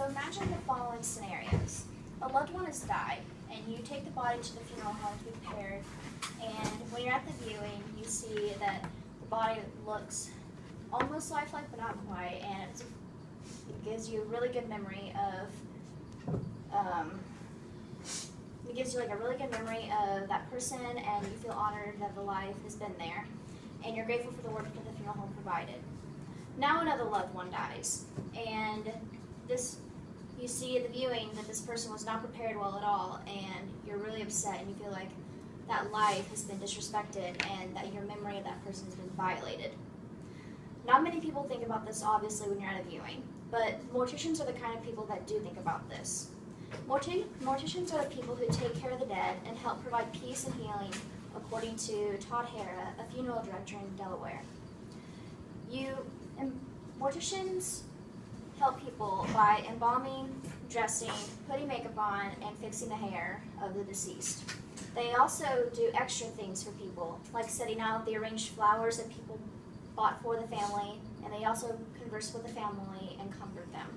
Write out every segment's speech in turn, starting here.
So imagine the following scenarios. A loved one has died, and you take the body to the funeral home to be prepared, and when you're at the viewing, you see that the body looks almost lifelike, but not quite, and it gives you a really good memory of, that person, and you feel honored that the life has been there, and you're grateful for the work that the funeral home provided. Now another loved one dies, and you see at the viewing that this person was not prepared well at all, and you're really upset, and you feel like that life has been disrespected and that your memory of that person has been violated. Not many people think about this, obviously, when you're at a viewing, but morticians are the kind of people that do think about this. Morticians are the people who take care of the dead and help provide peace and healing, according to Todd Hara, a funeral director in Delaware. Morticians help people by embalming, dressing, putting makeup on, and fixing the hair of the deceased. They also do extra things for people, like setting out the arranged flowers that people bought for the family, and they also converse with the family and comfort them.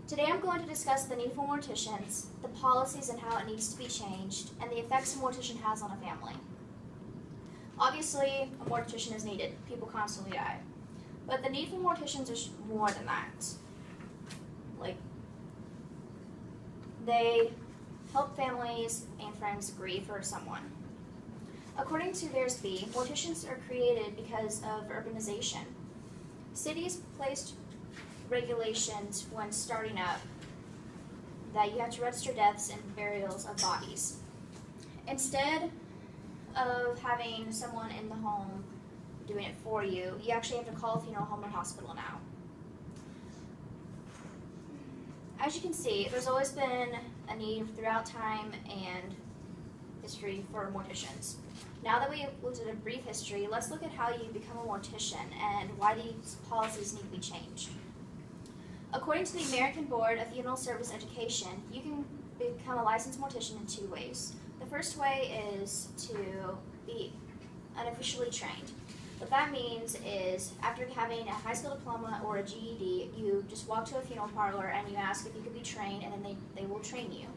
Today I'm going to discuss the need for morticians, the policies and how it needs to be changed, and the effects a mortician has on a family. Obviously, a mortician is needed. People constantly die. But the need for morticians is more than that. They help families and friends grieve for someone. According to VAERS-B, morticians are created because of urbanization. Cities placed regulations when starting up that you have to register deaths and burials of bodies. Instead of having someone in the home doing it for you, you actually have to call a funeral home or hospital now. As you can see, there's always been a need throughout time and history for morticians. Now that we've looked at a brief history, let's look at how you become a mortician and why these policies need to be changed. According to the American Board of Funeral Service Education, you can become a licensed mortician in 2 ways. The first way is to be unofficially trained. What that means is, after having a high school diploma or a GED, you just walk to a funeral parlor and you ask if you could be trained, and then they will train you.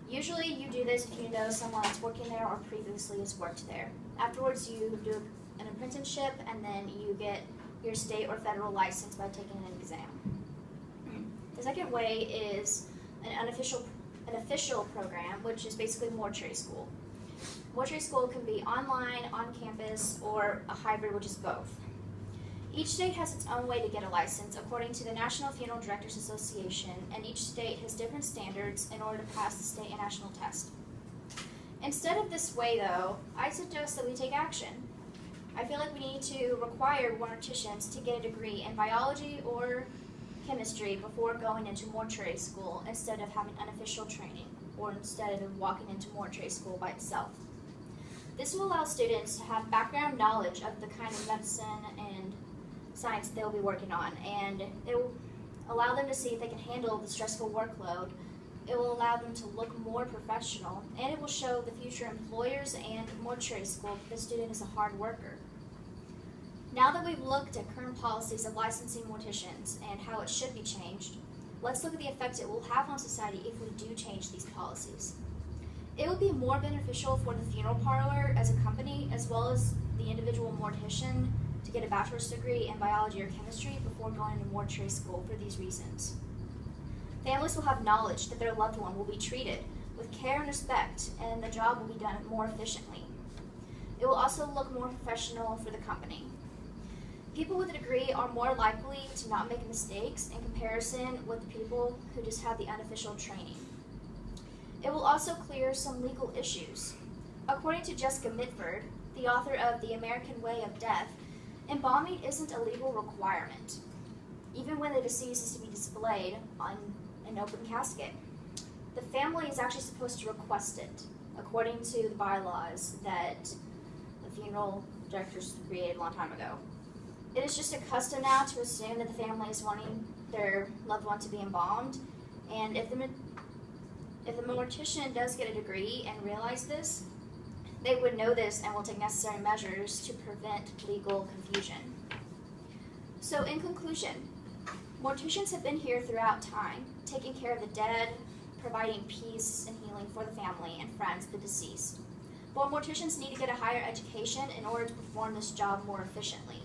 Usually you do this if you know someone that's working there or previously has worked there. Afterwards you do an apprenticeship, and then you get your state or federal license by taking an exam. The second way is an official program, which is basically mortuary school. Mortuary school can be online, on campus, or a hybrid, which is both. Each state has its own way to get a license according to the National Funeral Directors Association, and each state has different standards in order to pass the state and national test. Instead of this way, though, I suggest that we take action. I feel like we need to require morticians to get a degree in biology or chemistry before going into mortuary school, instead of having unofficial training, or instead of walking into mortuary school by itself. This will allow students to have background knowledge of the kind of medicine and science they'll be working on, and it will allow them to see if they can handle the stressful workload. It will allow them to look more professional, and it will show the future employers and mortuary school that the student is a hard worker. Now that we've looked at current policies of licensing morticians and how it should be changed, let's look at the effect it will have on society if we do change these policies. It would be more beneficial for the funeral parlor as a company, as well as the individual mortician, to get a bachelor's degree in biology or chemistry before going to mortuary school for these reasons. Families will have knowledge that their loved one will be treated with care and respect, and the job will be done more efficiently. It will also look more professional for the company. People with a degree are more likely to not make mistakes in comparison with people who just have the unofficial training. It will also clear some legal issues. According to Jessica Mitford, the author of The American Way of Death, embalming isn't a legal requirement, even when the deceased is to be displayed on an open casket. The family is actually supposed to request it, according to the bylaws that the funeral directors created a long time ago. It is just a custom now to assume that the family is wanting their loved one to be embalmed, and if the mortician does get a degree and realize this, they would know this and will take necessary measures to prevent legal confusion. So in conclusion, Morticians have been here throughout time, taking care of the dead, providing peace and healing for the family and friends of the deceased. But morticians need to get a higher education in order to perform this job more efficiently.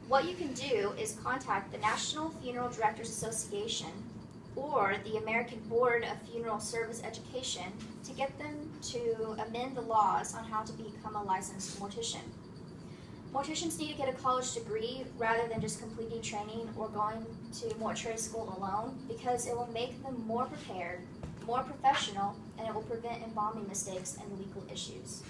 What you can do is contact the National Funeral Directors Association or the American Board of Funeral Service Education to get them to amend the laws on how to become a licensed mortician. Morticians need to get a college degree rather than just completing training or going to mortuary school alone, because it will make them more prepared, more professional, and it will prevent embalming mistakes and legal issues.